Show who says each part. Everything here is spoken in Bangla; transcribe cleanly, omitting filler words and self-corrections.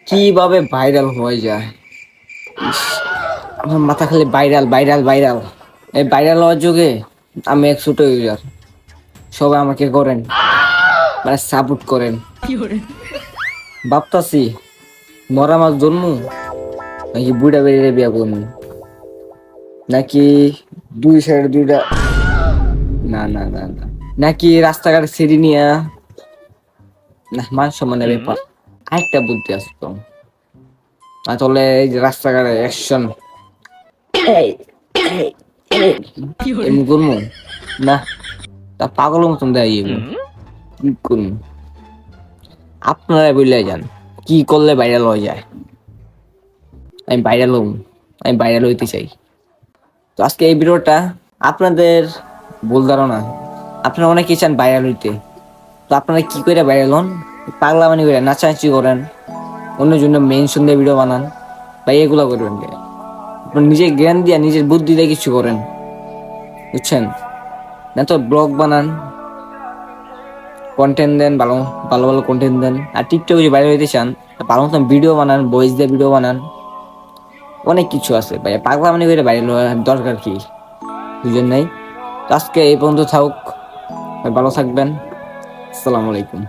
Speaker 1: কিভাবে ভাইরাল হয়ে যায়। ইস, আমার মাথা খালি ভাইরাল ভাইরাল ভাইরাল। এই ভাইরাল হওয়ার যুগে আমি এক ছোট ইউজার। সবাই আমাকে করেন, মানে সাপোর্ট করেন। ভাবতাছি মরা মাছ জন্ম নাকি বুড়া বেরিয়ে বিয়া করবো, নাকি দুই সাইড দুইটা, না না না না, নাকি রাস্তাঘাটে সিঁড়ি নিয়া, না মান সম্মানের ব্যাপার। আরেকটা বুদ্ধি আছে তো, তাহলে এই যে রাস্তাঘাটে অ্যাকশন এমনি করবো না, তা পাগলের মতন দেয় কি করবো। আপনারা বললে যান কি করলে ভাইরাল হয়ে যায়। আমি ভাইরাল হব, আমি ভাইরাল হইতে চাই। তো আজকে এই ভিডিওটা আপনাদের ভুল ধারণা, আপনারা অনেকেই চান ভাইরাল হইতে। তো আপনারা কি করে ভাইরাল হন? পাগলামানি করে নাচানাচি করেন, অন্যের জন্য মেনশন দিয়ে ভিডিও বানান, ভাই এগুলো করবেন কে? আপনার নিজের জ্ঞান দিয়া নিজের বুদ্ধি দিয়ে কিছু করেন, বুঝছেন? না তো ব্লগ বানান, কন্টেন্ট দেন, ভালো ভালো ভালো কন্টেন্ট দেন। আর টিকটকে যদি বাইরে হইতে চান ভালো মতন ভিডিও বানান, ভয়েস দিয়ে ভিডিও বানান, অনেক কিছু আছে ভাই। পাগলামানি করে বাইরে দরকার কি? বুঝেন নাই? তো আজকে এই পর্যন্ত থাকুক, ভালো থাকবেন। আসসালামু আলাইকুম।